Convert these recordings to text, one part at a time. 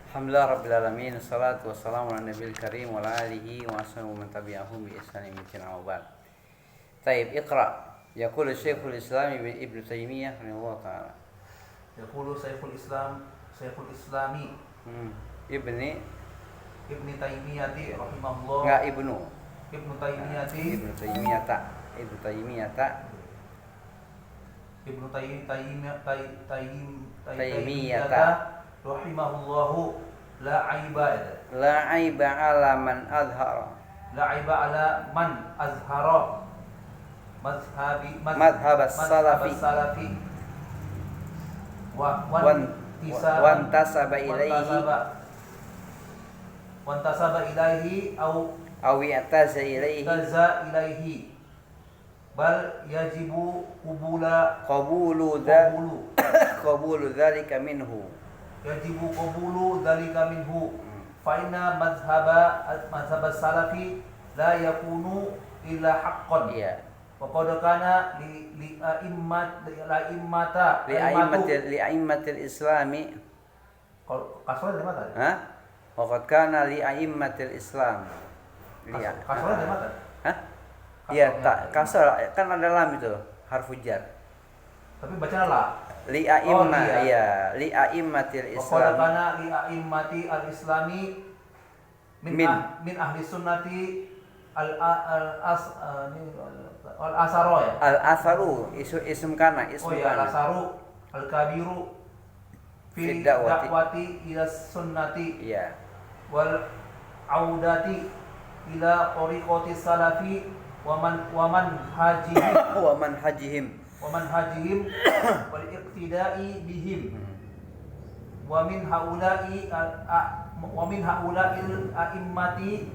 Alhamdulillah Rabbil Alamin. Assalatu wassalamu ala nabiyil karim wa ala alihi wa ashabihi wa man tabi'ahum bi ihsanin ila yaumil ba'd. Taib, iqra. Yaqulu Syekhul Islam Ibnu Taimiyah rahimahullah taala. Yaqulu Syekhul Islami Ibni Ibnu Taimiyah rahimahullah. enggak Ibnu. Ibnu Taimiyah Ibnu Taimiyah ta. Ibnu Taimiyah ta. Ibnu Taimiyah rahimahullahu la aiba La aiba ala man azhara. la aiba ala man azhara Madhhab as-salafi wantasaba ilaihi aw i'taza ilaihi bal yajibu qabulu dzalika minhu. Yajibu qabulu dzalika minhu fa inna mazhab salafi la yakunu illa haqqan. Iya. Wa qad kana li a'immatil islami. Kasrah dari mana? Hah? Wa qad kana li a'immatil islam. Kasrah dari mana? Hah? Iya, tak kasar kan ada lam itu, harfu jar. Tapi bacanya la. Li a'imma, iya, li a'immatil islam. Wa qad kana li a'immati al-islami min ahli sunnati al-asaru ya. Al-asaru ism kana, Oh ya, al-asaru al-kabiru fi da'wati ila sunnati. Iya. Wal audati ila tariqati salafi wa man hajihim wal iqtida'i bihim wa min haula'i a'immati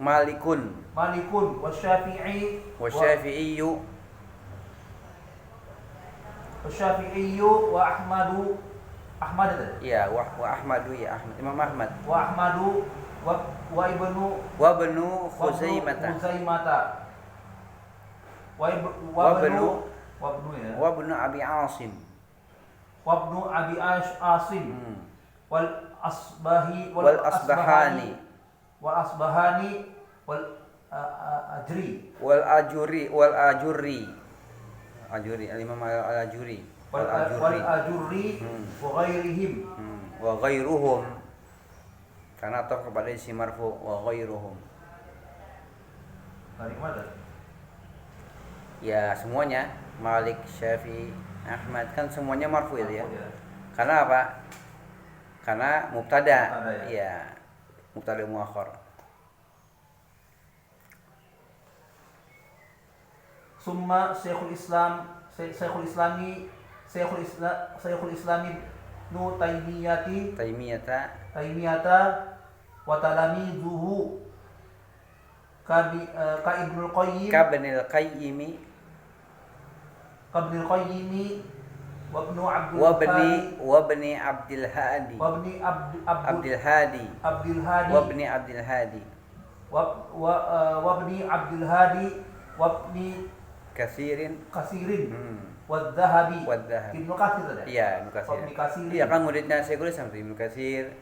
Malikun wa Syafi'i wa Syafi'iyyu wa Ahmad ya wa Ahmadu ya Ahmad Imam Ahmad wa Ahmadu wa ibnu Khuzaimah wa ibnu Abi Asim wal asbahani wal ajuri al-Imam al-Ajuri wa ghairihim wa ghairuhum karena atau kepada isi marfu wa ghairuhum. Dari mana? Ya semuanya Malik, Syafi'i, Ahmad kan semuanya marfu itu ya. Ya. Karena apa? Karena mubtada. Ya. Iya. Mubtada muakhar. Summa Syekhul Islami Nu Taimiyata wa talamizuhu ka Ibnul Qayyim wa Ibni Abdul Hadi wa Ibni Katsirin wa Dhahabi. Ibnu Katsir ada? Iya, Ibnu Katsir. Iya kan muridnya Syekhul Islam Ibnu Katsir.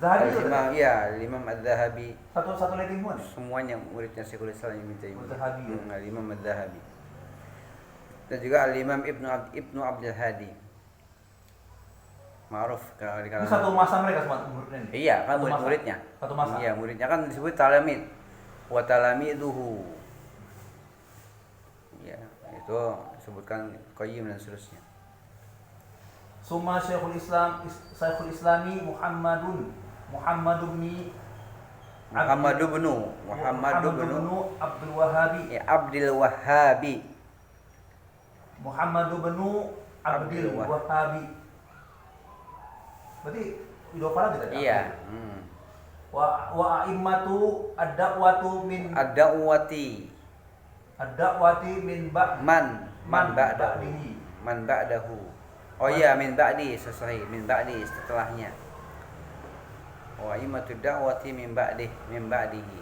Zahabi itu Imam, iya, Imam Az-Zahabi. Satu lagi semua. Semuanya muridnya Syekhul Islam Ibnu Taimiyah. Imam Az-Zahabi. Dan juga Al-Imam Ibnu Abdul Hadi. Ma'ruf kalau di kalangan. Satu masa mereka semua muridnya. Iya, kan murid-muridnya. Satu masa. Iya, muridnya kan disebut talamid. Wa talamiduhu. Ya, itu disebutkan Qayyim dan seterusnya. Summa Syekhul Islami Muhammad bin Abdul Wahhabi. Ya, Abdul Wahhabi. Muhammad bin Abdul Wahhabi. Berarti idola kita ya? Iya. Wa a'immatu ad-da'wati min ba'dahu. Oh iya, min ba'di sesuai min ba'di setelahnya. Wa a'immatu ad-da'wati min ba'dihi.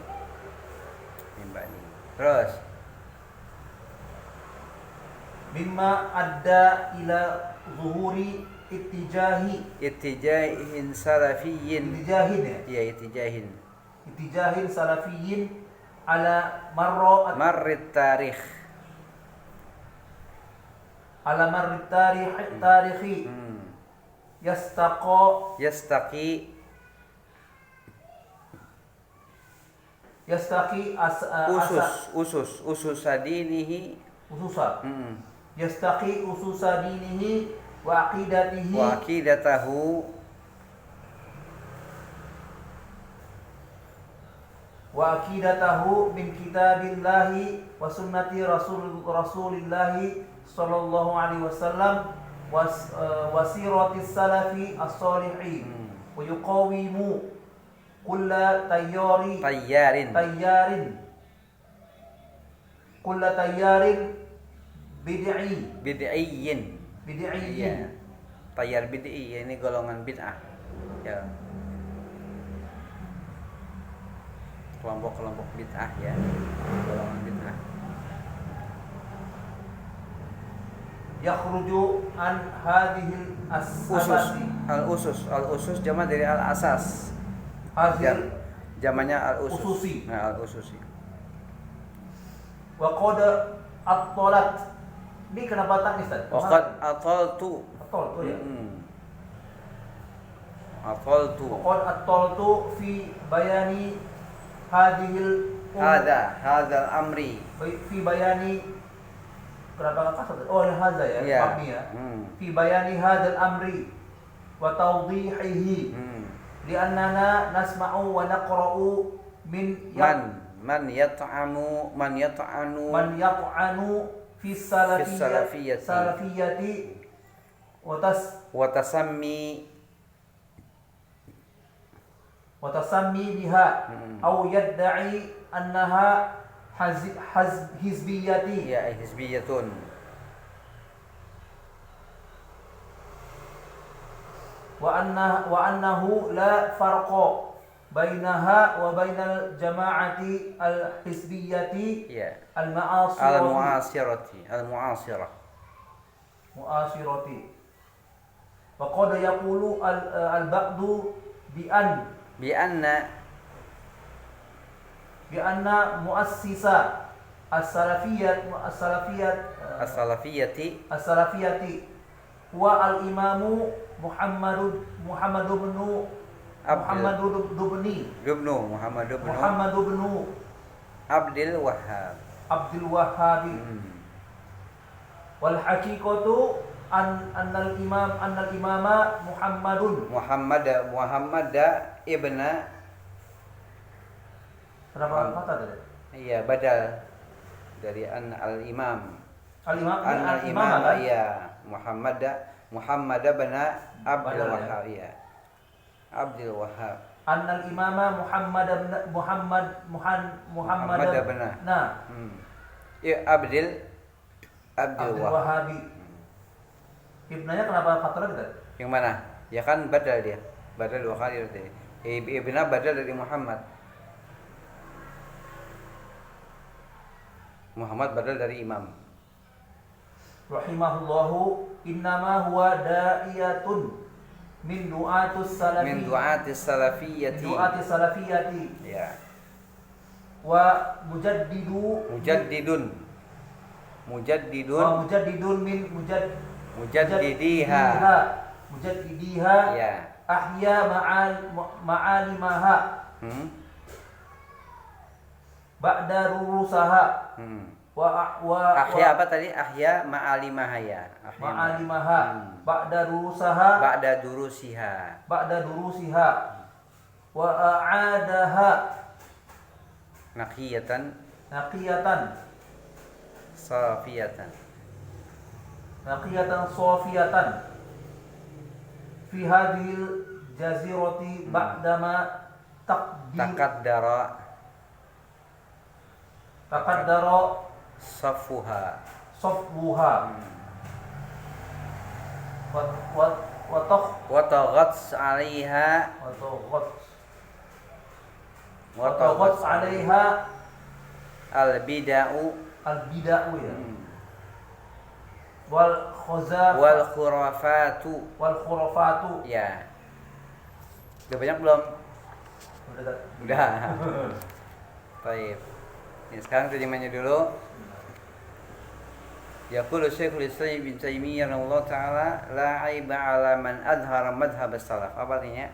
Terus mimma adda ila zuhuri ittijahin salafiyyin. Ittijahin ya. Ya, ittijahin. Ittijahin salafiyyin ala marrit tarikh. ala marrit tarikhi Yastaqi usus adinihi ususa yastaqi ususa dinihi wa aqidatahu min kitabillahi wa sunnati rasulillahi sallallahu alaihi wasallam wasiratis salafi as-salihin wa yuqawimu kulla tayyarin bid'iyyin. Ya. Tayyar bid'i ini golongan bid'ah. Ya. Kelompok-kelompok bid'ah ya. Golongan bid'ah. Yakhruju an hadhil asasi. Al-usus jama dari al-asas. Jamannya al-usus. Nah, al-ususi. Wa qad at-talat. Ini kenapa tak Ustaz? Wa qad ataltu. Ataltu ya. Ataltu. Wa qad ataltu fi bayani hadhil hadzal amri. Fi bayani kenapa enggak kasar? Oh, hadza ya, mabni ya. Fi bayani hadzal amri wa tawdihihi. Li'annana nasma'u wa naqra'u man yat'anu fi salafiyyati wa tasammi biha aw yadda'i annaha hizbiyyati. Ya, hizbiyyatun. Wa annahu la farqa bainaha wa bainal jama'ati al-hizbiyyati al-mu'asirati. Wa qad yaqulu al-ba'du bi anna muassisa as-salafiyyati wa al-imamu Muhammad ibn Abdul Wahhab. Wal haqiqatu annal imama Muhammad ibn. Berapa kata tadi? Iya, badal dari al-imam. Al-imam ya, Muhammad bin Abdul Wahhab ya. Abdul Wahhab. Annal imama Muhammad bin Ya, Abdul Wahhab. Ibnanya kenapa fathah lagi tadi? Yang mana? Ya kan badal dia. Badal dua kali tadi. Ibna badal dari Muhammad. Muhammad badal dari imam. Rahimahullahu innama huwa da'iyatun min du'atis salafiyyati ya. Wa mujaddidun min mujaddidiha ya. Ahya ma'alimaha ba'da rurusaha ahya apa tadi? Ahya ma'alimaha ya. Ba'da durusiha wa a'adaha naqiyatan safiyatan fi hadhil jazirati ba'dama taqaddara saffuha wa taghat 'alaiha al bid'u ya. wal khuzafatu wal khurafatu. wal khurafatu. Ya. Udah banyak belum? Udah. Baik. Ini sekarang terjemahnya dulu. Yaqulu Syekhul Islam Ibnu Taimiyah rahimahullah taala la aiba ala man adhara madhhab as-salaf. Apa artinya?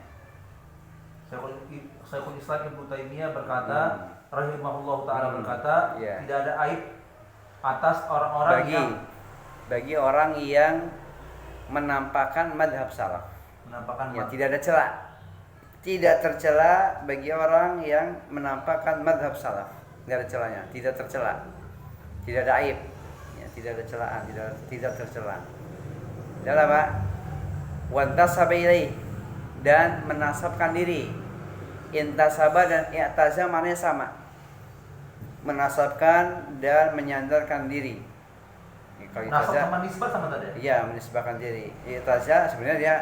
Syekhul Islam Ibnu Taimiyah berkata, rahimahullah taala berkata, Ya. tidak ada aib atas orang-orang yang bagi orang yang menampakkan madhab salaf. menampakkan Ya, tidak ada celah. Tidak tercela bagi orang yang menampakkan madhab salaf. Tidak ada celahnya, tidak tercela. Tidak ada aib. Ya, tidak ada celaan, tidak tercela. Dan apa? Wantasaba ilaih, dan menasabkan diri. Intasaba dan i'taza maknanya sama. Menasabkan dan menyandarkan diri. Ya, kalau nasab i'taza, sama nisbah sama tadi. iya, menisbahkan diri. I'taza sebenarnya dia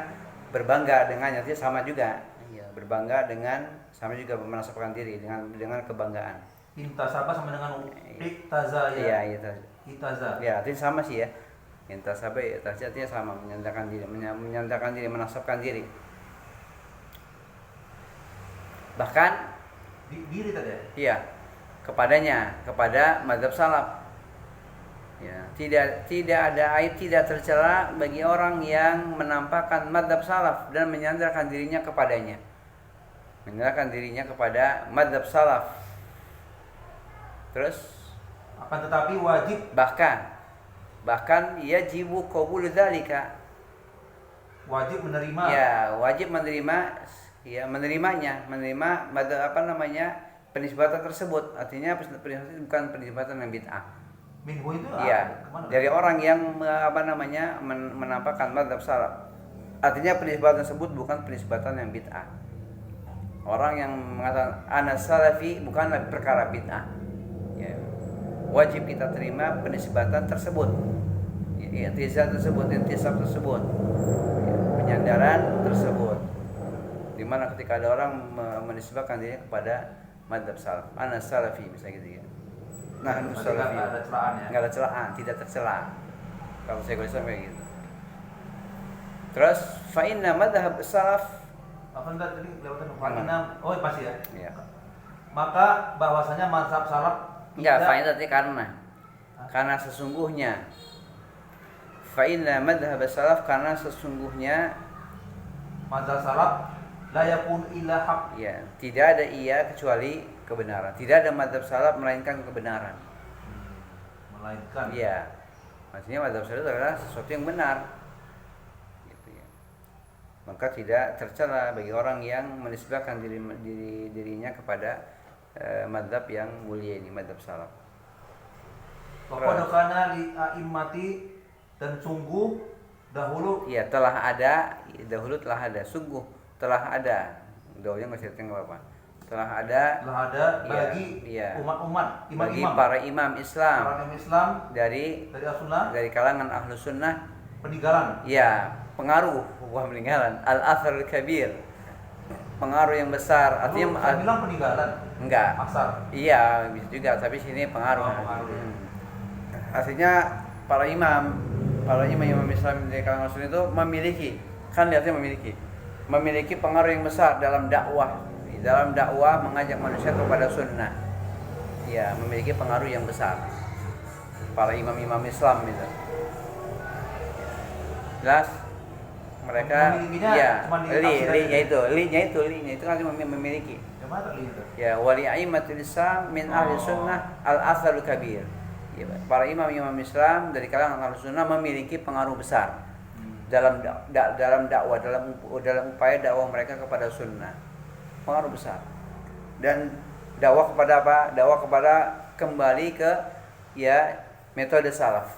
berbangga dengannya, dia sama juga. Iya, berbangga dengan, sama juga menasabkan diri dengan kebanggaan. Intasaba sama dengan i'taza ya. Iya, I'taza. ya, artinya sama sih ya. Intasaba, i'taza artinya sama, menyandarkan diri, menasabkan diri. Bahkan Diri tadi ya. iya, kepada mazhab salaf. Ya, tidak ada aib, tidak tercela bagi orang yang menampakkan mazhab salaf dan menyandarkan dirinya kepadanya. Menyandarkan dirinya kepada mazhab salaf. Terus Akan tetapi wajib bahkan yajibu qabul dzalika. wajib menerima. Ya, wajib menerima, ya, menerima penisbatan tersebut. Artinya penisbatan bukan penisbatan yang bid'ah. Minhu itu Ya, kemana? dari orang yang menampakkan mazhab salaf. Artinya penisbatan tersebut bukan penisbatan yang bid'ah. Orang yang mengatakan ana salafi bukanlah perkara bid'ah. Ya. Wajib kita terima penisbatan tersebut. I'tizal tersebut, intisab tersebut. Ya, penyandaran tersebut. Di mana ketika ada orang menisbahkan dirinya kepada mazhab salaf, ana salafi misalnya gitu ya. Nah, salafi. Enggak ada celaan ya. Enggak ada celaan, tidak tercela. Kalau saya kayak gitu. Terus fa inna madhhab salaf, Apa enggak tadi lewatan fa'ina? Oh, pasti ya. ya. Maka bahwasanya mazhab salaf Enggak, fa inna tadi karena sesungguhnya. Fa inna madhhab salaf, karena sesungguhnya mazhab salaf la yakun illa haq. ya, tidak ada ia kecuali kebenaran. Tidak ada mazhab salaf melainkan kebenaran. Melainkan. Iya. Maksudnya mazhab salaf adalah sesuatu yang benar. Gitu ya. Maka tidak tercela bagi orang yang menisbahkan dirinya kepada mazhab yang mulia ini, mazhab salaf. Qad kana li a'immati, dan sungguh dahulu Iya, dahulu telah ada, sungguh telah ada. Dahulunya enggak usah apa-apa. Telah ada bagi iya, umat-umat, bagi imam-imam, para imam Islam para imam Islam dari as-sunnah, dari kalangan ahlu sunnah, peninggalan. ya, pengaruh, bukan peninggalan, al-athar kabir, pengaruh yang besar. Artinya Saya bilang peninggalan. enggak, Asar. iya bisa juga, tapi sini pengaruh. Oh, pengaruh. Artinya para imam Islam dari kalangan Muslim itu memiliki pengaruh yang besar dalam dakwah mengajak manusia kepada sunnah. Ya, memiliki pengaruh yang besar para imam Islam itu. Jelas mereka ya linya itu kan memiliki. Ya, wali aimatul Islam min ahli sunnah al-atharul kabir. Ya, para imam Islam dari kalangan ahli sunnah memiliki pengaruh besar dalam dakwah, dalam upaya dakwah mereka kepada sunnah. Pengaruh besar. Dan dakwah kepada apa? Dakwah kepada kembali ke ya metode salaf.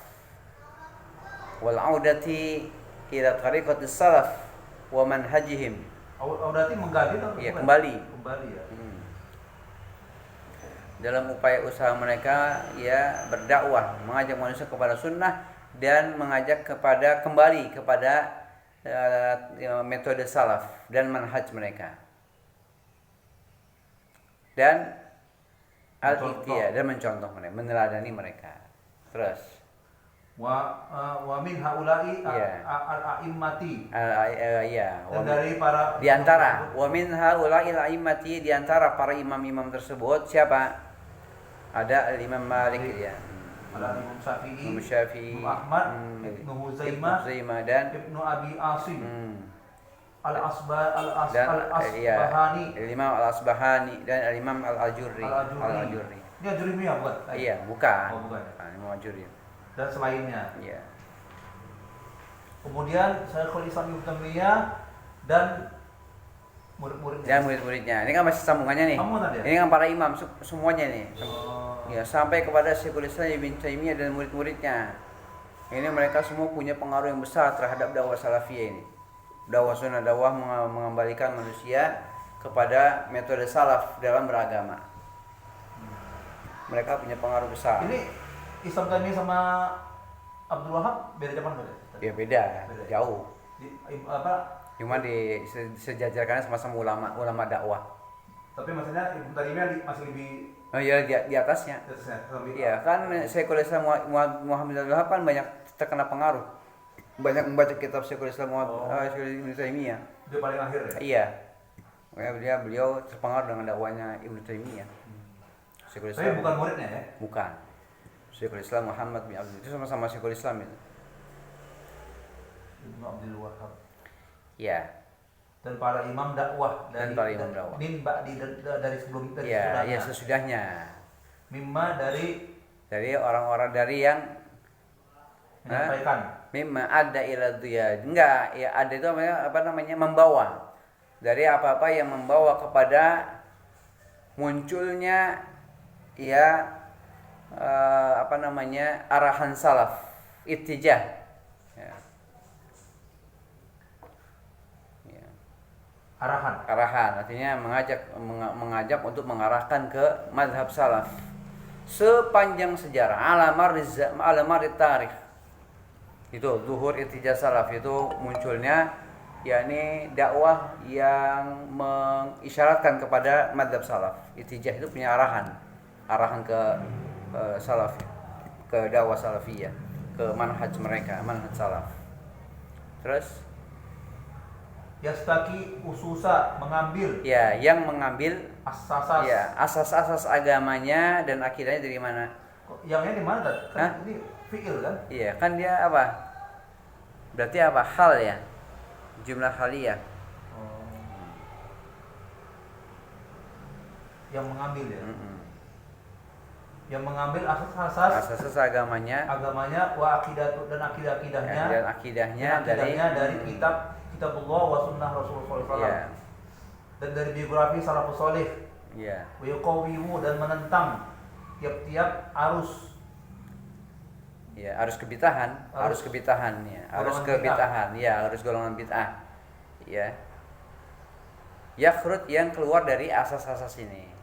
Wal audati ila tariqatis salaf wa manhajihim. Audati mengganti atau ya, kembali ya. Dalam upaya usaha mereka ya berdakwah, mengajak manusia kepada sunnah dan mengajak kepada kembali kepada metode salaf dan manhaj mereka. Dan al-iqtiyah, dan mencontoh mereka, meneladani mereka. Terus wa min haula'i Iya. al-a'immati. Ya. Dan dari para Di antara wa min haula'il a'immati, di antara para imam-imam tersebut siapa? Ada Imam Malik ya. ada Imam Syafi'i, Imam Syafi'i, Imam Ahmad, Ibnu Huzaimah, dan Ibnu Abi Asim, dan Al-Asbahani, Imam Al-Asbahani dan Imam Al-Ajurri. Al-Ajurri. Ini Ajurri ya bukan? Iya, bukan. Oh, bukan. Imam Ajurri. Dan selainnya. Iya. Kemudian Syekhul Islam Ibnu Taimiyah dan murid-muridnya. Dan murid-muridnya. Ini kan masih sambungannya nih. Ini kan para imam semuanya nih. Ya, sampai kepada Syekhul Islam Ibnu Taimiyah dan murid-muridnya. Ini mereka semua punya pengaruh yang besar terhadap dakwah salafiyah ini. Dakwah sunnah, dakwah mengembalikan manusia kepada metode salaf dalam beragama. Mereka punya pengaruh besar. Ini Islam Taimiyah sama Abdul Wahab beda zaman nggak? Ya beda, jauh. Cuma disejajarkan sama-sama ulama dakwah. Tapi maksudnya Ibnu Taimiyah masih lebih. Oh iya, di atasnya. Iya kan, Syekhul Islam Muhammad bin Abdul Wahab kan banyak terkena pengaruh. Banyak membaca kitab Syekhul Islam Ibnu Taimiyah. Dia paling akhir ya? Iya. Makanya beliau terpengaruh dengan dakwahnya Ibnu Taimiyah. Syekhul Islam. Tapi bukan muridnya ya? Bukan. Syekhul Islam Muhammad bin Abdul, itu sama-sama Syekhul Islam itu. Ibnu Abdul Wahab. Iya. Dan para imam dakwah Dan para imam dakwah. Min ba'di dari sebelum dari Iya, sesudahnya. iya sesudahnya. Mimma dari orang-orang dari yang menyampaikan. Mimma ada ila ya. Enggak, ya ada itu apa namanya membawa. Dari apa-apa yang membawa kepada munculnya ya apa namanya arahan salaf, ittijah. Ya. Ya. Arahan artinya mengajak untuk mengarahkan ke mazhab salaf sepanjang sejarah alamar tarikh. Itu zuhur ittijah salaf, itu munculnya yakni dakwah yang mengisyaratkan kepada mazhab salaf. Ittijah itu punya arahan ke salaf, ke dakwah salafiyah, ke manhaj mereka, manhaj salaf. Terus yastaki ususa, mengambil. Ya, yang mengambil asas. Ya, asas-asas agamanya dan akidahnya dari mana? Yang ini di mana? Kan ini fi'il kan? Iya, kan dia apa? Berarti apa? Hal ya. Jumlah haliyah. Yang mengambil ya. Yang mengambil asas agamanya wa akidahnya dan akidahnya dari kitabullah wa sunnah Rasulullah SAW. Yeah. Dan dari biografi salafus saleh. Iya. Wa yuqawimu, dan menentang tiap-tiap arus. Ya, arus kebid'ahan, arus kebid'ahan ya, arus kebid'ahan, ya, arus golongan bid'ah. Ya. Yakhrut yang keluar dari asas-asas ini.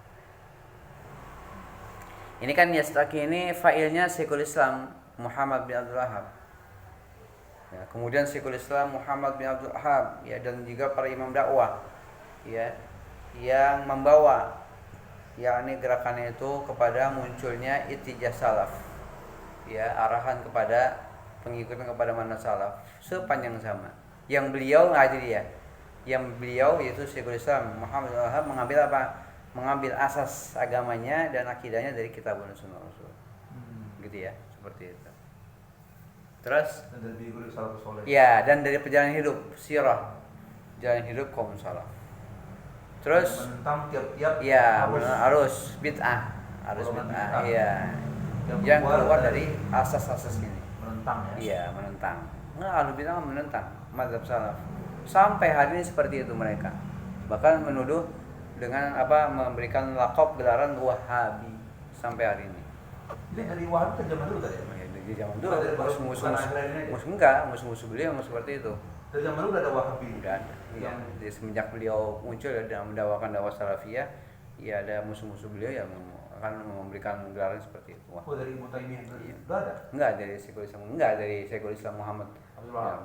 Ini kan yastaki ini failnya Syekhul Islam Muhammad bin Abdul Wahab. Ya, kemudian Syekhul Islam Muhammad bin Abdul Wahab ya, dan juga para imam dakwah ya yang membawa yakni gerakannya itu kepada munculnya ittijah salaf. Ya, arahan kepada pengikutan kepada manhaj salaf sepanjang zaman. Yang beliau yaitu Syekhul Islam Muhammad bin Abdul Wahab mengambil apa? Mengambil asas agamanya dan akidahnya dari kitab dan sunnah Rasul. Gitu ya, seperti itu. Terus dan dari biografi salafus saleh. Ya, dan dari perjalanan hidup, sirah, jalan hidup kaum salaf. Terus menentang tiap-tiap arus bid'ah, iya. Yang keluar dari asas-asas ini. Menentang ya. Iya, menentang. Ahlu bid'ah menentang mazhab salaf. Sampai hari ini seperti itu mereka. Bahkan menuduh dengan memberikan lakop gelaran Wahabi sampai hari ini. Ini dari Wahabi ke zaman dulu tadi ya? Di zaman dulu musuh-musuh beliau seperti itu. Dari zaman dulu udah ada Wahabi. Udah ada. Iya. Jadi semenjak beliau muncul dan mendakwakan dakwah salafiyah, ya ada musuh-musuh beliau yang akan memberikan gelaran seperti itu. Wah. Dari Ibnu Taimiyah iya. Udah ada? Enggak dari Syekhul Islam Muhammad. Udah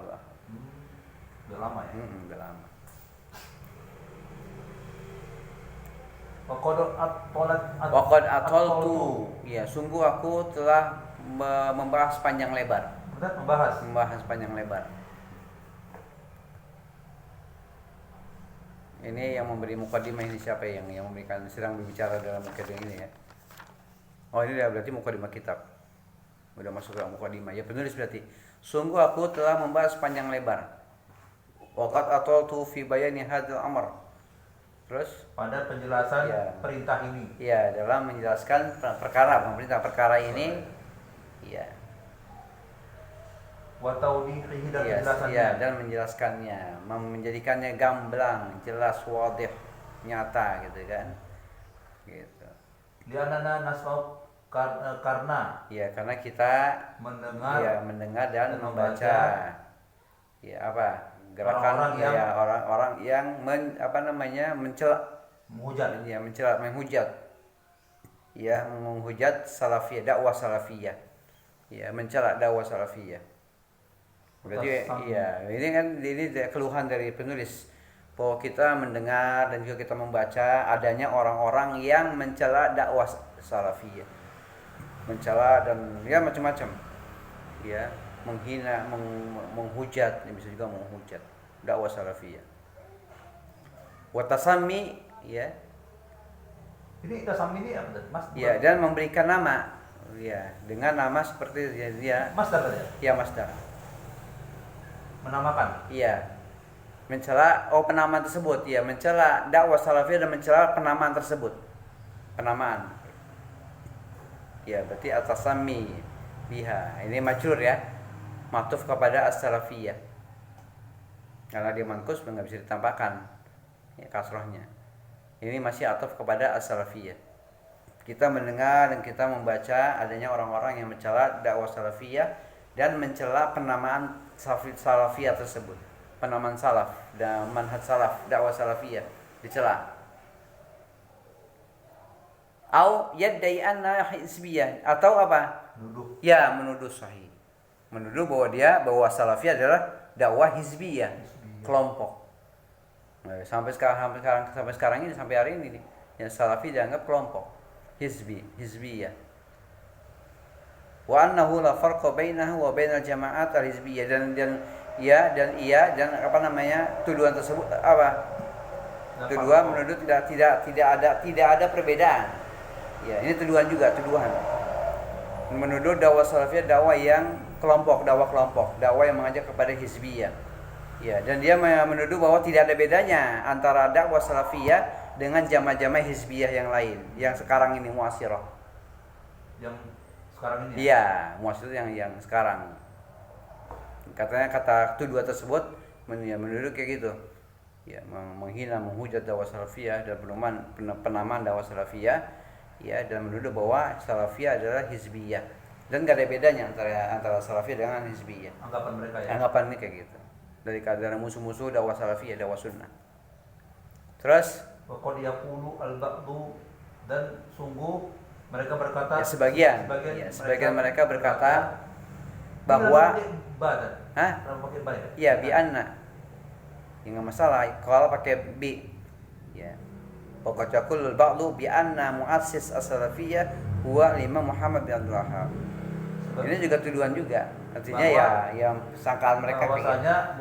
lama ya? Udah lama. Waqad atoltu. Ya, sungguh aku telah membahas panjang lebar. membahas panjang lebar. Ini yang memberi mukadimah ini siapa yang memberikan sedang berbicara dalam mukadimah ini ya? Oh ini ya berarti mukadimah kitab. Udah masuk ke mukadimah. Ya penulis berarti. Sungguh aku telah membahas panjang lebar. Waqad ataltu fi bayani hadzal amr. Terus pada penjelasan perintah ini. Ya, dalam menjelaskan pemerintah perkara ini. Ya. Wa tawdihihi dan penjelasannya. Ya, dan menjelaskannya, menjadikannya gamblang, jelas, wadih, nyata gitu kan. Gitu. Lianana nasma'u karena karena kita mendengar dan membaca. Ya, apa? Gerakan orang-orang yang mencela, menghujat. Ya, menghujat salafiyah, dakwah salafiyah. Ya, mencela dakwah salafiyah. Berarti ini keluhan dari penulis bahwa kita mendengar dan juga kita membaca adanya orang-orang yang mencela dakwah salafiyah. Mencela dan macam-macam. Ya, menghina, menghujat, bisa juga menghujat dakwah salafiyah. Wa tasammi, ya. Ini tasammi ini apa, Mas? Ya, dan memberikan nama, ya, dengan nama seperti dia. Masdar tadi. Ya, masdar. Menamakan. Iya. Mencela penamaan tersebut, ya, mencela dakwah salafiyah dan mencela penamaan tersebut. Penamaan. Ya, berarti at-tasammi biha. Ini majrur ya. Matuf kepada as-salafiyah. Karena dia mankus nggak bisa ditambahkan ya kasrohnya. Ini masih atuf kepada as-salafiyah. Kita mendengar dan kita membaca adanya orang-orang yang mencela dakwah salafiyah dan mencela penamaan salafiyah tersebut. Penamaan salaf dan manhaj salaf, dakwah salafiyah dicela. Au yaddai anna hizbiyah, atau apa? Menuduh. Ya, menuduh sahih. Menuduh bahwa salafiyah adalah dakwah hizbiyah, kelompok. Nah, sampai sekarang ini, sampai hari ini nih, yang salafi dianggap kelompok hizbiyah. Wa annahu la farqa bainahu wa bainal jama'at al-hizbiyah, dan tuduhan tersebut apa? Tuduhan menuduh tidak ada perbedaan. Ya, ini tuduhan. Menuduh dakwah salafiyah dakwah yang dakwah kelompok, dakwah yang mengajak kepada hizbiyah. Ya, dan dia menuduh bahwa tidak ada bedanya antara dakwah salafiyah dengan jamaah-jamaah hizbiyah yang lain, yang sekarang ini muasirah. Yang sekarang ini. Iya, muasirah yang sekarang. Katanya kata tuduhan tersebut menuduh kayak gitu. Ya, menghina, menghujat dakwah salafiyah dan penamaan dakwah salafiyah. Ya, dan menuduh bahwa salafiyah adalah hizbiyah. Dan gak ada bedanya antara salafiyah dengan hizbiyah. Anggapan mereka ya. Anggapan ini kayak gitu. Dari keadaan musuh-musuh dakwah salafiyah, dakwah sunnah. Terus Waqad yaqulu al-ba'du, dan sungguh mereka berkata, sebagian mereka berkata bahwa ya bi anna. Ya enggak masalah kalau pakai bi. Ya. Waqad yaqulu al-ba'du bi anna muassis as-salafiyah huwa Imam Muhammad bin Abdul Wahhab. Ini juga tuduhan juga. Artinya yang sangkaan mereka bahwasanya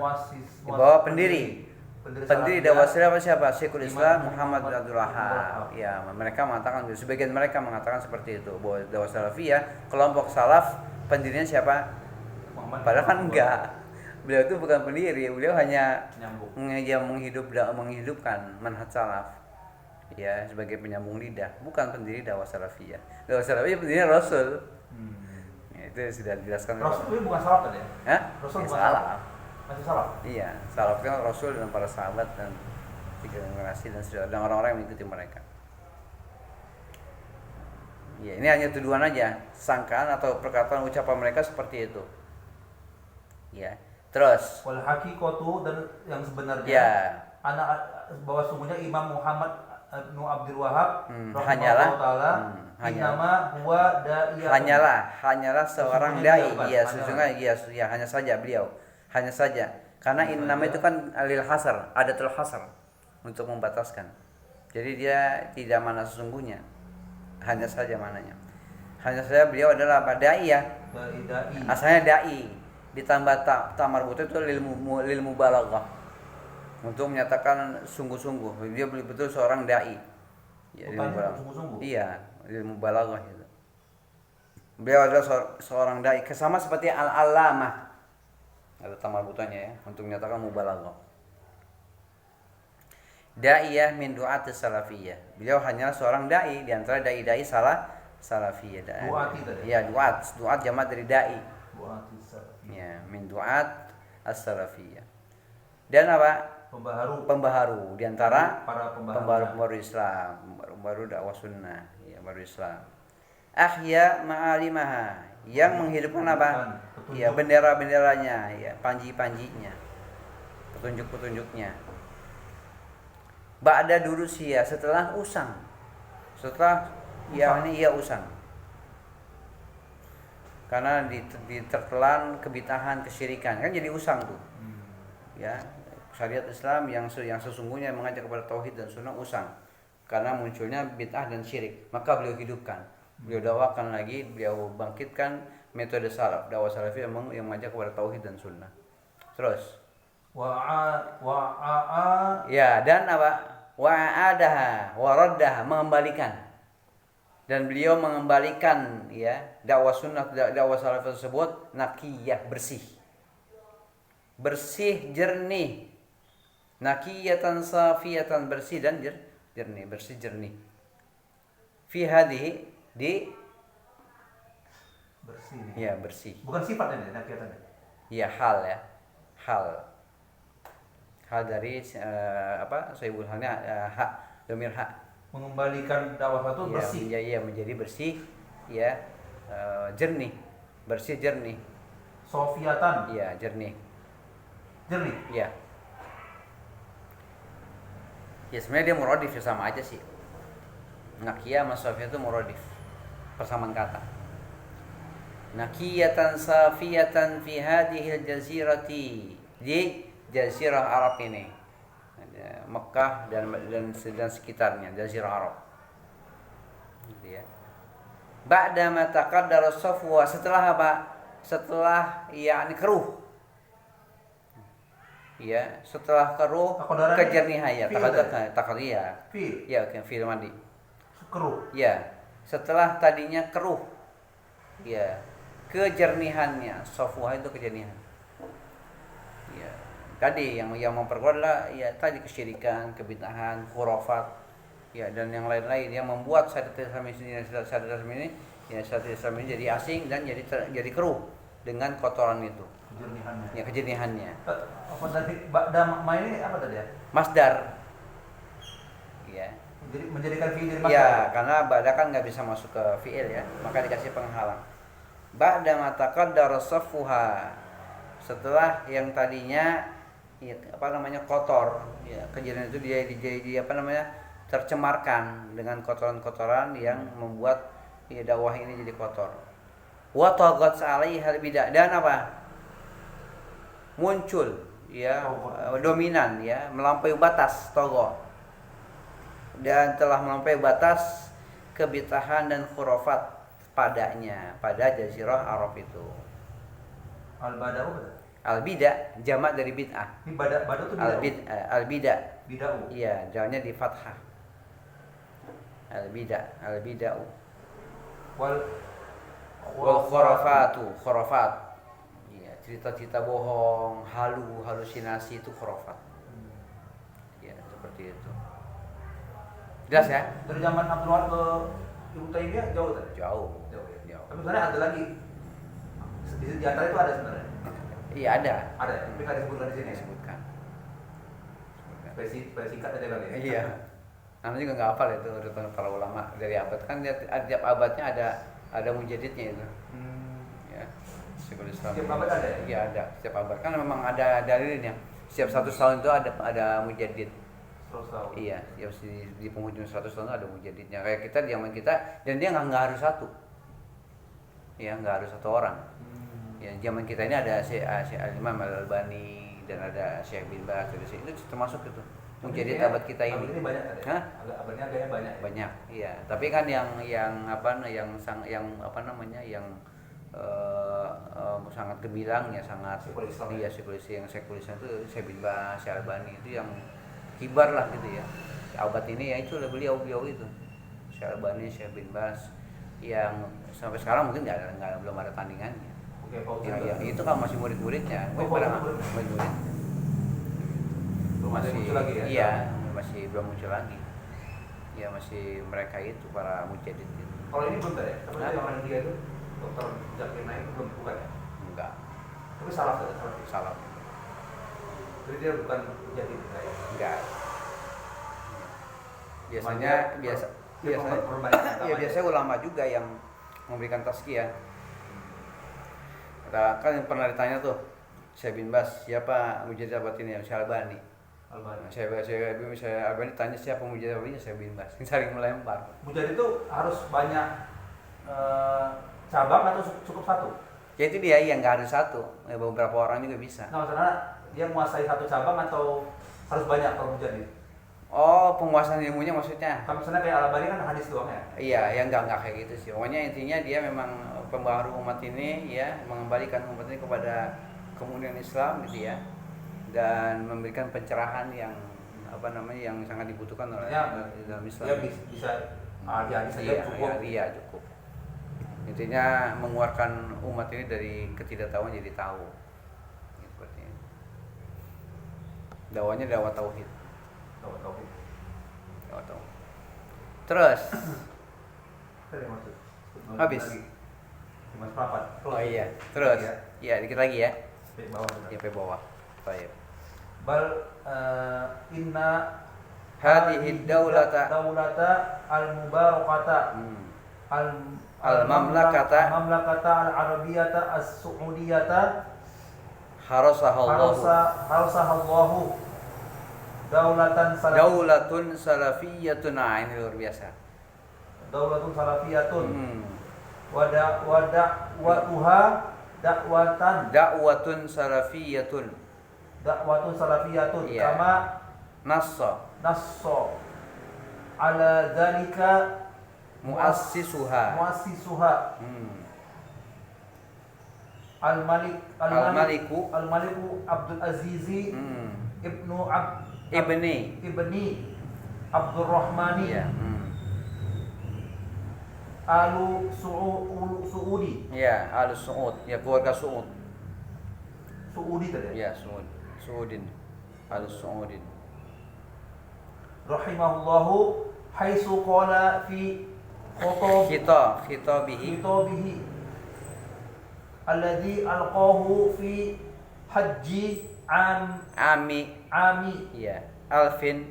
bahwa pendiri dakwah salafiyah siapa? Syekhul Islam Muhammad bin Abdul Wahhab. Ya, mereka mengatakan, sebagian mereka mengatakan seperti itu, bahwa dakwah salafiyah kelompok salaf pendirinya siapa? Padahal kan enggak. Beliau itu bukan pendiri, beliau hanya menghidupkan manhaj salaf. Ya, sebagai penyambung lidah, bukan pendiri dakwah salafiyah. Dakwah salafiyah pendirinya Rasul. Itu sudah dijelaskan. Rasul itu bukan salaf tadi ya? Hah? Rasul bukan salaf. Masih salaf? Iya, salaf kan Rasul dan para sahabat dan 3 generasi dan orang-orang yang mengikuti mereka. Ya, ini hanya tuduhan aja, sangkaan atau perkataan ucapan mereka seperti itu. Ya. Terus wal haqiqatu, dan yang sebenarnya bahwa sungguhnya Imam Muhammad bin Abdul Wahhab hanyalah seorang dai. Hanya saja beliau. Hanya saja. Karena innama itu kan alil hasar, adatul hasar, untuk membataskan. Jadi dia tidak mana sesungguhnya. Hanya saja mananya. Hanya saja beliau adalah apa? Dai ya. Asalnya dai. ditambah ta marbutah itu lil mubalaghah, untuk menyatakan sungguh-sungguh dia betul seorang dai. Ya, sungguh-sungguh. Iya, lil mubalaghah itu. Beliau adalah seorang dai, sama seperti al-allamah. Ada ta marbutahnya ya, untuk menyatakan mubalaghah. Da'iyah min du'atis salafiyah. Beliau hanya seorang dai di antara dai-dai salafiyah. Du'ati tadi. Ya, duat jamak dari dai. Du'ati salafiyah. Ya, min du'at as-salafiyah. Dan apa? Pembaharu di antara para pembaharu Islam, pembaharu dakwah sunnah, ya, baru Islam. Ahya ma'alimaha, yang menghidupkan apa? Ya, bendera-benderanya, ya, panji-panjinya, petunjuk-petunjuknya. Ba'da durusia, setelah usang. Setelah ia usang. Karena ditertelan kebid'ahan, kesyirikan, kan jadi usang tuh. Ya, syariat Islam yang sesungguhnya mengajak kepada tauhid dan sunnah usang karena munculnya bid'ah dan syirik. Maka beliau hidupkan, beliau dakwakan lagi, beliau bangkitkan metode salaf, dakwah salafi yang mengajak kepada tauhid dan sunnah. Terus ya, dan apa? Wa'adaha waraddaha, mengembalikan. Dan beliau mengembalikan ya dakwah sunnah, dakwah salaf tersebut naqiyah, bersih. Bersih, jernih. Naqiyatan safiyatan, bersih dan jernih, bersih jernih. Fi hadhihi, di bersih. Ya, bersih. Bukan sifatnya naqiyatannya. Ya, hal ya. Hal dari sahibul halnya hak, domir hak. Mengembalikan dakwah itu bersih. Ya, menjadi bersih, ya, jernih, bersih jernih. Sofiatan. Ya, jernih. Ya. Ya, sebenarnya dia muradif ya, sama aja sih. Naqiyah sama safiyah itu muradif, persamaan kata. Naqiyatan safiyatan fi hadhil jazirati, di jazirah Arab ini, Mekah dan sekitarnya, jazirah Arab. Gitu ya. Ba'da ma taqaddara safwa, setelah apa? Setelah yakni keruh. Ya, setelah keruh kejernihan ya, taqaddara. Ya, fil madi. Keruh. Ya, setelah tadinya keruh. Ya, kejernihannya, safwa itu kejernihan. Ya, tadi yang memperkuat adalah ya tadi kesyirikan, kebid'ahan, khurafat, ya, dan yang lain-lain yang membuat syariat Islam ini jadi asing dan jadi keruh dengan kotoran itu. Kejernihannya. Ya, kejernihannya. Apa tadi ba'da ma ini apa tadi ya? Masdar. Ya. Jadi menjadikan fi'il jadi masdar. Ya, karena ba'da kan nggak bisa masuk ke fi'il ya, maka dikasih penghalang. Ba'da ma taqaddara saffuha, setelah yang tadinya ya, kotor, ya, kejadian itu dia tercemarkan dengan kotoran-kotoran yang membuat ya, dakwah ini jadi kotor. Wa taghat 'alaihal bid'ah, dan apa? Muncul ya, dominan ya, melampaui batas, togo. Dan telah melampaui batas kebid'ahan dan khurafat pada jazirah Arab itu. Al-bada'u betul? Al-bida' jamak dari bid'ah. Ini bada itu bid'ah. Al-bida'. Bid'ah. Iya, jamaknya di fathah. Al-bida'u. Wal khurafat. Iya, cerita-cerita bohong, halusinasi itu khurafat. Ya, seperti itu. Jelas ya? Dari zaman Abdul Wahab ke Ibnu Taimiyah jauh tadi? Jauh. Tapi sebenarnya ada lagi. Di antara itu ada sebenarnya. Iya, ada. Ada, tapi nggak disebutkan di sini. Disebutkan. Versi singkat aja kali ya. Iya. Namanya juga nggak hafal itu urutan para ulama dari abad, kan tiap abadnya ada mujadidnya itu. Ya. Syekhul Islam. Setiap abad ada ya? Iya, ada. Setiap abad kan memang ada dalilnya. Setiap 100 tahun itu ada mujadid. 100 tahun. Iya, di penghujung 100 tahun ada mujadidnya. Kayak kita di zaman kita, dan dia nggak harus satu. Ya, nggak harus satu orang. Ya, zaman kita ini ada Syekh Al-Imam Al-Albani dan ada Syekh bin Baz, itu termasuk itu. Mujadid abad kita ini. Abad ini banyak ada. Hah? Abadnya agaknya banyak. Banyak, iya. Tapi kan yang sangat gemilang ya, sangat Sekulis iya sekulisnya itu Syekh bin Baz, Syekh Albani itu yang kibar lah gitu ya. Abad ini ya itu beliau itu Syekh Albani, Syekh bin Baz yang sampai sekarang mungkin belum ada tandingannya. Oke, Ya, itu kan masih murid-muridnya, murid-murid. Belum ada yang muncul lagi ya? Iya, masih belum muncul lagi. Ya masih mereka itu para mujahid itu. Kalau ini belum ya? Tapi yang dia itu Dr. Zakir Naik belum, bukan ya? Enggak. Tapi salah. Jadi dia bukan jadi ya? Enggak. Biasanya biasanya ulama juga yang memberikan tazkiyah. Kan pernah ditanya tuh Syekh bin Baz, siapa mujahid abad ini? Syekh Albani. Syekh Albani tanya siapa mujahid abad ini? Syekh bin Baz. Saling melempar. Mujahid itu harus banyak cabang atau cukup satu? Ya itu dia yang nggak ada satu, ya, beberapa orang juga bisa. Nah, maksudnya dia menguasai satu cabang atau harus banyak kalau mujahid? Oh, penguasaan ilmunya maksudnya? Kan misalnya kayak Al-Albani kan hadis doang ya? Iya, yang nggak kayak gitu sih. Pokoknya intinya dia memang pembaharu umat ini ya, mengembalikan umat ini kepada kemuliaan Islam gitu ya, dan memberikan pencerahan yang yang sangat dibutuhkan oleh dalam Islam. Dia bisa hadis saja cukup. Iya, cukup. Intinya mengeluarkan umat ini dari ketidaktahuan jadi tahu. Seperti ini. Dakwahnya dakwah tauhid. Terus habis. Mas Prapat. Oh iya, terus. Iya, dikit lagi ya. Sampai bawah. Baik. Bal inna hadhihi daulata al-mubarakata al-mamlakata al-arabiyata as-saudiyata harasahallahu daulatun salafiyatun. Nah, ini luar biasa. Daulatun salafiyatun. Wadakwatuha dakwatun salafiyatun. Iya. Kama Nassa ala dzalika muassisuha. Al-Maliku Abdul Azizi ibni Abdul Rahmani. Iya. Alu Suudi. Iya, Alu Suud. Ya, keluarga Suud. Suudi tadi. Iya, Suudin. Alu Suudin. Rahimahullahu haitsu qala fi khitabihi alladhi alqahu fi haji ami iya alfin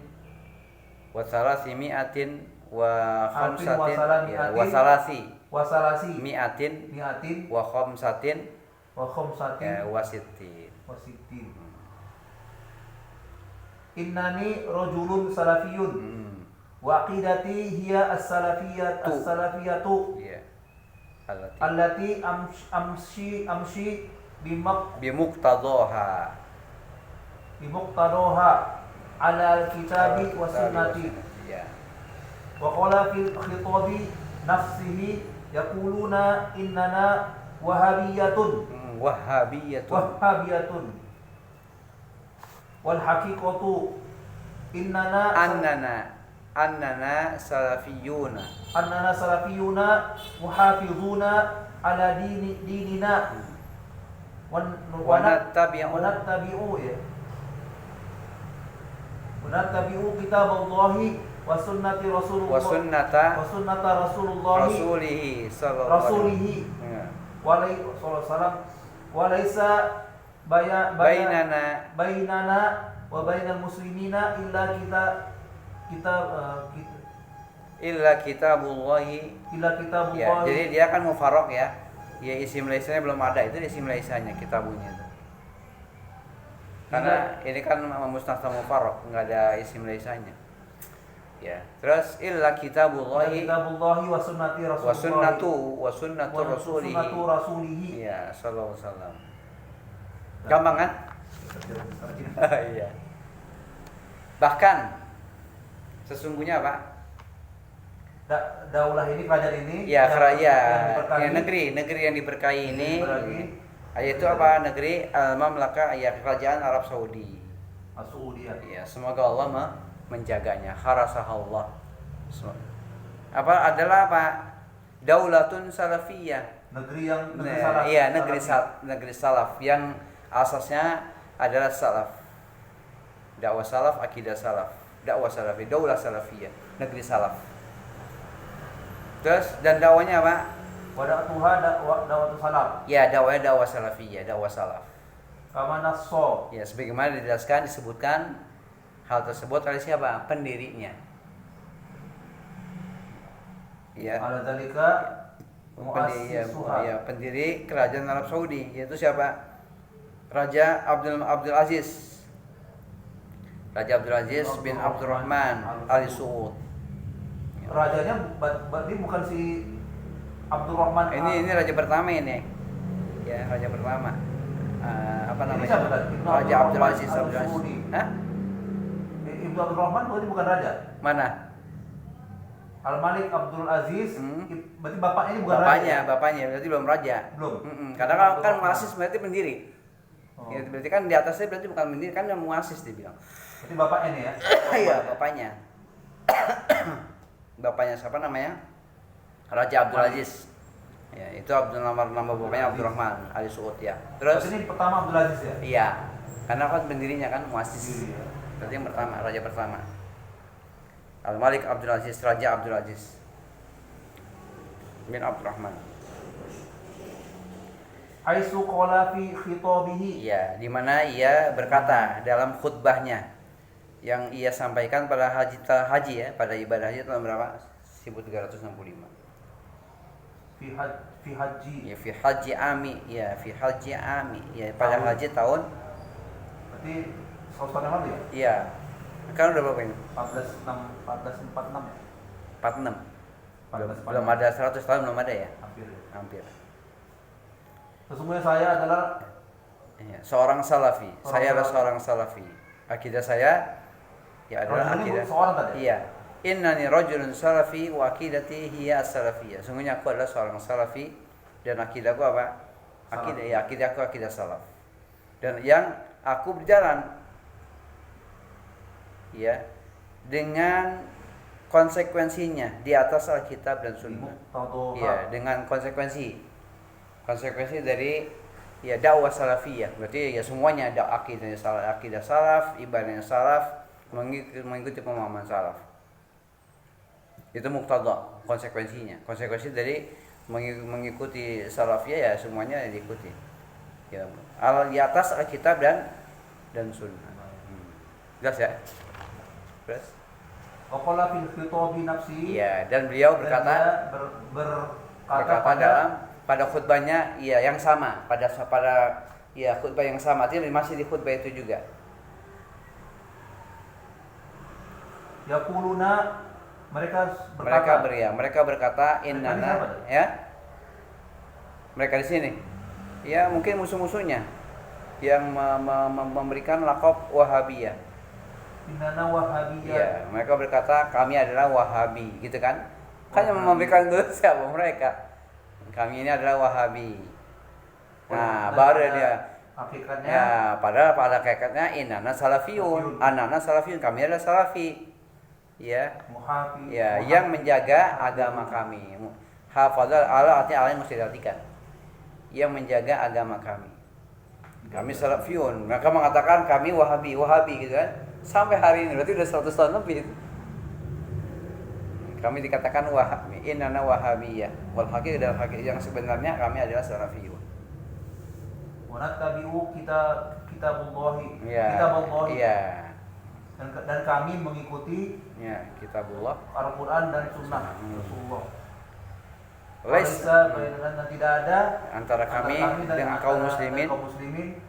wa salasimiatin wa khamsatin wa salasi miatin wa khamsatin wa sittin. Innani rajulun salafiyun wa aqidati hiya as-salafiyatu iya allati amshi bimuqtadaha ala al-kitabi wa sunnati. iya. Wa qala fil khitabi nafsihi yaquluna innana wahabiyatun wal haqiqatu annana salafiyuna muhafizuna ala dinina wa nattabi'u kitaballahi wa sunnati rasulullah rasulihi sallallahu alaihi wasallam wa laisa bainana wa bainal muslimina illa kitabullahi. Ya, jadi dia kan mufarraq ya. Ya isim laisanya belum ada, itu isim laisanya kitabunya itu. Karena ini kan musnad mufarraq, enggak ada isim laisanya. Ya. Terus illa kitabullahi wa sunnati rasulullah wa sunnatu rasulihi. Ya, sallallahu alaihi wasallam. Gampang kan? Iya. Bahkan sesungguhnya Pak, daulah ini, kerajaan ini, ya yang negeri yang diberkahi ini, yaitu apa? Negeri Al-Mamlakah, ya kerajaan Arab Saudi. As-Saudiyah. Ya, semoga Allah menjaganya. Harasahallah. Apa adalah apa? Daulatun salafiyah. Negeri salaf. Iya, negeri salaf yang asasnya adalah salaf. Dakwah salaf, akidah salaf. Dakwah salafi, daulah salafiyah, negeri salaf. Terus dan dakwanya apa? Wada'atuha da'watu salaf. Ya, dakwahnya dakwah salafiyah, dakwah salaf. Kama nasso. Ya, sebagaimana dijelaskan, disebutkan hal tersebut oleh siapa? Pendirinya. Ya. Ala dzalika pendiri kerajaan Arab Saudi, yaitu siapa? Raja Abdul Aziz. Raja Abdul Aziz bin Abdurrahman Al Saud. Rajanya berarti bukan si Abdurrahman. Ini raja pertama ini. Ya, raja pertama. Apa namanya? Raja Abdul Aziz. Hah? Ibnu Abdurrahman berarti bukan raja. Mana? Al-Malik Abdul Aziz, berarti bapaknya ini bukan raja. Bapaknya berarti belum raja. Belum. Karena kan muassis berarti pendiri. Ya, berarti kan di atasnya berarti bukan pendiri, kan yang muassis dibilang. Berarti bapaknya nih ya? Iya, bapaknya. Bapaknya siapa namanya? Raja Abdul Aziz. Ya, itu nama bapaknya Abdurrahman Ali Saud ya. Terus ini pertama Abdul Aziz ya? Iya. Karena kan pendirinya kan muassis. Berarti yang pertama, raja pertama. Al-Malik Abdul Aziz, Raja Abdul Aziz bin Abdurrahman. Aisu qala fi khitabihi. Ya, di mana ia berkata dalam khutbahnya yang ia sampaikan pada haji ya, pada ibadah haji tahun berapa? 1365. Fi haji. Ya, fi haji ami, ya, fi haji ami, ya, pada haji tahun. Berarti 100 tahun yang lalu ya? Iya. Kan udah berapa ini? 1446 ya? 46. Belum ada 100 tahun, belum ada ya? Hampir. Sesungguhnya saya adalah seorang salafi. Saya adalah seorang salafi. Akidah saya ya adalah akidah. Seorang tadi. Iya. Innani rajulun salafi wa akidati hiya as-salafiyah. Sungguhnya aku adalah seorang salafi dan akidahku apa? Akidahku akidah salaf. Dan yang aku berjalan ya dengan konsekuensinya di atas Alkitab dan Sunnah. Ya, dengan konsekuensi dari ya dakwah salafiyah. Berarti ya semuanya ada akidah salaf, ibadahnya salaf, mengikuti pemahaman salaf. Itu muqtada, konsekuensinya. Konsekuensi dari mengikuti salafiyah ya semuanya diikuti. Ya, di atas Alkitab dan Sunnah. Jelas ya? Terus? Waqala fil khitabi nafsi. Iya, dan beliau berkata pada khutbahnya yang sama, pada khutbah yang sama, artinya masih di khutbah itu juga. Yaquluna, mereka berkata innana ya. Mereka di sini. Ya, mungkin musuh-musuhnya yang memberikan laqab Wahabiyah. Innana Wahabiyah. Ya, mereka berkata kami adalah Wahabi, gitu kan? Kan yang memberikan itu siapa mereka? Kami ini adalah Wahabi. Nah, baru dia hakikatnya. Ya, padahal pada hakikatnya innana salafiyun. Anana salafiyun, kami adalah salafi. Ya. Muhafiz. Ya, yang menjaga agama kami. Hafadzal ala artinya Allah yang mesti diartikan. Yang menjaga agama kami. Kami salafiyun. Mereka mengatakan kami Wahabi gitu kan? Sampai hari ini berarti udah 100 tahun lebih. Kami dikatakan Wahabi, innana Wahabiyah. Wal haqiqah dan haqiqah yang sebenarnya kami adalah salafiyun. Wa nattabi'u kitabullahi. Kitabullah. Iya. Dan kami mengikuti kitabullah, Al-Qur'an dan sunnah Rasulullah. Laisa dan tidak ada antara kami dengan kaum muslimin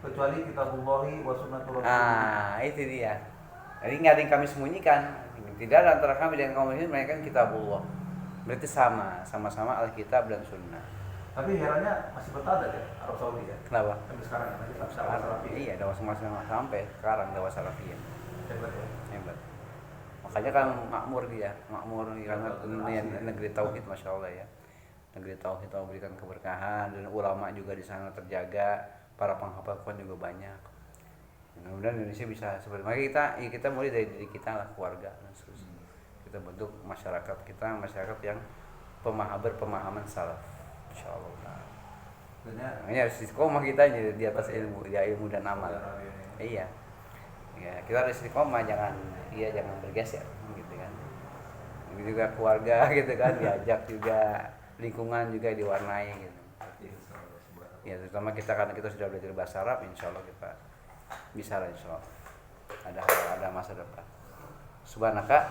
kecuali kitabullahi wa sunnatur Rasulullah. Itu dia. Jadi nggak ada yang kami sembunyikan. Tidak ada antara kami dengan kaum muslimin melainkan kitabullah. Berarti sama-sama Alkitab dan Sunnah. Tapi herannya masih bertahan ya Arab Saudi ya. Kenapa? Sampai sekarang masih Iya, dakwah salafiyah sampai sekarang dakwah salafiyah. Hebat ya. Hebat. Makanya kan makmur dia, makmur karena negeri tauhid, masya Allah ya. Negeri tauhid Allah berikan keberkahan dan ulama juga di sana terjaga, para penghafal Quran juga banyak. Mudah-mudahan Indonesia bisa seperti kita mulai dari diri kita lah, keluarga dan seterusnya. Kita bentuk masyarakat kita, masyarakat yang berpemahaman salaf, insya Allah. Ini harus istiqomah kita di atas ilmu, ilmu dan amal. Iya. Ya, kita harus istiqomah, jangan bergeser gitu kan. Ini juga keluarga gitu kan, diajak juga, lingkungan juga diwarnai gitu. Ya, terutama kita karena kita sudah belajar bahasa Arab, insya Allah kita bisa lah, insya Allah. Ada masa depan. Subhanaka.